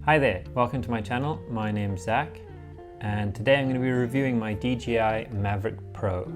Hi there, welcome to my channel. My name's Zach, and today I'm going to be reviewing my DJI Mavic Pro.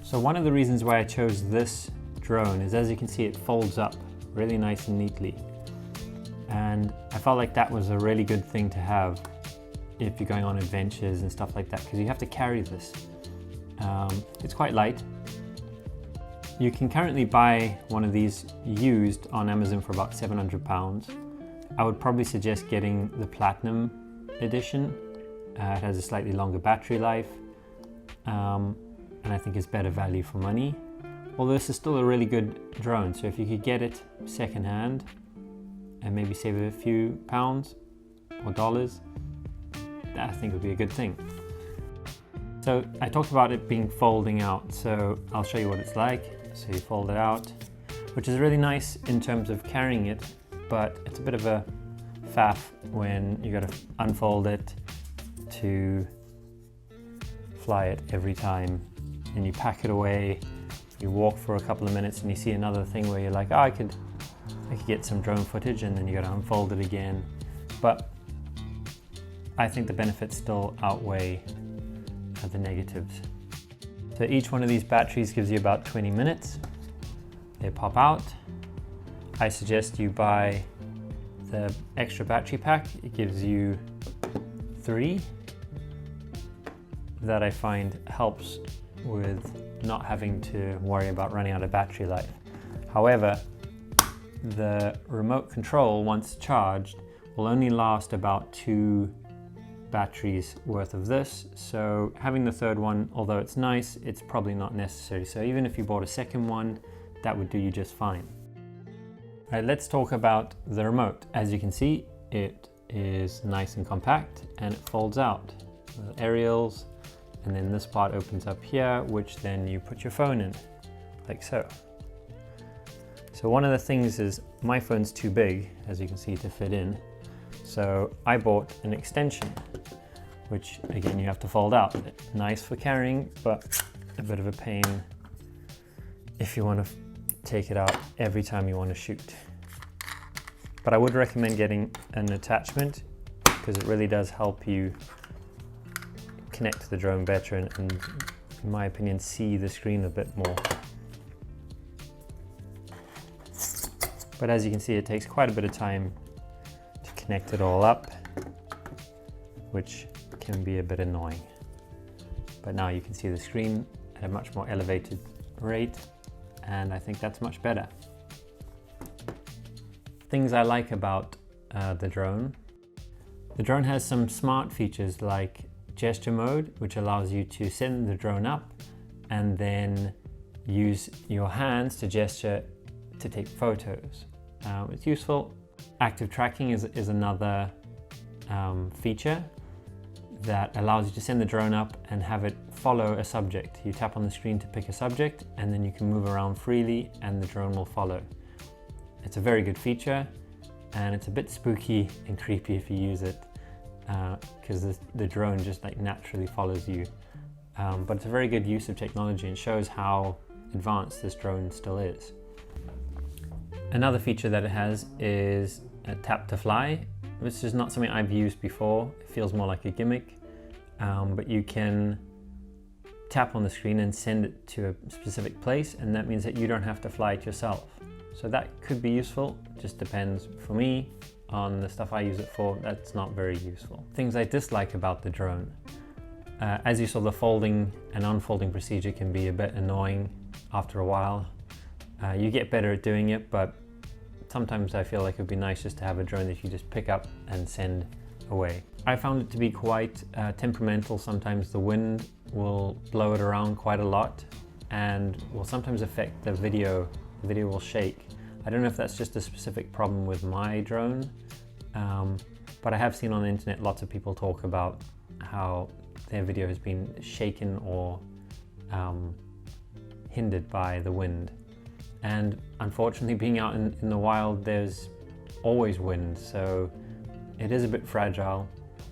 So one of the reasons why I chose this drone is, as you can see, it folds up really nice and neatly. And I felt like that was a really good thing to have if you're going on adventures and stuff like that, because you have to carry this. It's quite light. You can currently buy one of these used on Amazon for about £700. I would probably suggest getting the Platinum edition. It has a slightly longer battery life. And I think it's better value for money. Although this is still a really good drone, so if you could get it secondhand and maybe save a few pounds or dollars, that I think would be a good thing. So I talked about it being folding out, so I'll show you what it's like. So you fold it out, which is really nice in terms of carrying it, but it's a bit of a faff when you got to unfold it to fly it every time. And you pack it away, you walk for a couple of minutes and you see another thing where you're like, oh, I could get some drone footage, and then you got to unfold it again. But I think the benefits still outweigh the negatives. So each one of these batteries gives you about 20 minutes. They pop out. I suggest you buy the extra battery pack. It gives you 3. That I find helps with not having to worry about running out of battery life. However, the remote control, once charged, will only last about 2 batteries worth of this. So having the third one, although it's nice, it's probably not necessary. So even if you bought a second one, that would do you just fine. All right, let's talk about the remote. As you can see, it is nice and compact and it folds out. The aerials, and then this part opens up here, which then you put your phone in, like so. So one of the things is my phone's too big, as you can see, to fit in. So I bought an extension, which again, you have to fold out. Nice for carrying, but a bit of a pain if you want to take it out every time you want to shoot. But I would recommend getting an attachment, because it really does help you connect to the drone better and, in my opinion, see the screen a bit more. But as you can see, it takes quite a bit of time to connect it all up, which can be a bit annoying. But now you can see the screen at a much more elevated rate, and I think that's much better. Things I like about the drone. The drone has some smart features like gesture mode, which allows you to send the drone up and then use your hands to gesture to take photos. It's useful. Active tracking is another feature that allows you to send the drone up and have it follow a subject. You tap on the screen to pick a subject, and then you can move around freely and the drone will follow. It's a very good feature, and it's a bit spooky and creepy if you use it, because the drone just like naturally follows you but it's a very good use of technology and shows how advanced this drone still is. Another feature that it has is a tap to fly, which is not something I've used before. It feels more like a gimmick, but you can tap on the screen and send it to a specific place, and that means that you don't have to fly it yourself. So that could be useful, just depends. For me, on the stuff I use it for, that's not very useful. Things I dislike about the drone. As you saw, the folding and unfolding procedure can be a bit annoying after a while. You get better at doing it, but sometimes I feel like it would be nice just to have a drone that you just pick up and send away. I found it to be quite temperamental. Sometimes the wind will blow it around quite a lot and will sometimes affect the video. The video will shake. I don't know if that's just a specific problem with my drone, but I have seen on the internet lots of people talk about how their video has been shaken or hindered by the wind. And unfortunately, being out in the wild, there's always wind, so it is a bit fragile.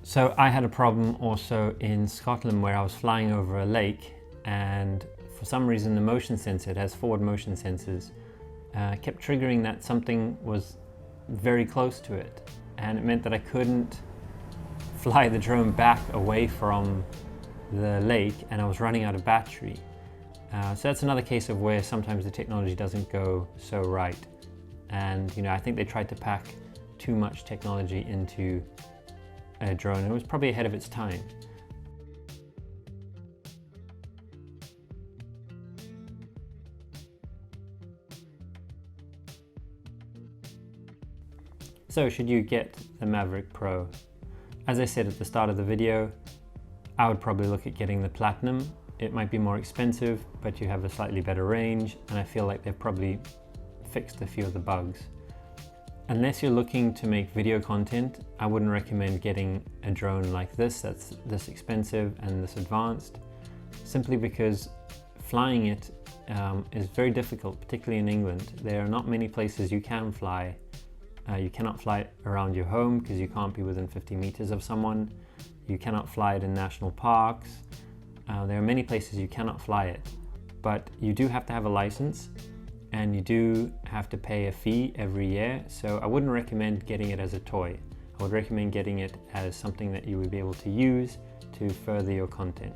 So I had a problem also in Scotland where I was flying over a lake, and for some reason the motion sensor, it has forward motion sensors, kept triggering that something was very close to it, and it meant that I couldn't fly the drone back away from the lake, and I was running out of battery. So that's another case of where sometimes the technology doesn't go so right, and I think they tried to pack too much technology into a drone. It was probably ahead of its time. So should you get the Mavic Pro? As I said at the start of the video, I would probably look at getting the Platinum. It might be more expensive, but you have a slightly better range, and I feel like they've probably fixed a few of the bugs. Unless you're looking to make video content, I wouldn't recommend getting a drone like this that's this expensive and this advanced, simply because flying it is very difficult, particularly in England. There are not many places you can fly. You cannot fly it around your home because you can't be within 50 meters of someone. You cannot fly it in national parks. There are many places you cannot fly it, but you do have to have a license and you do have to pay a fee every year. So I wouldn't recommend getting it as a toy. I would recommend getting it as something that you would be able to use to further your content.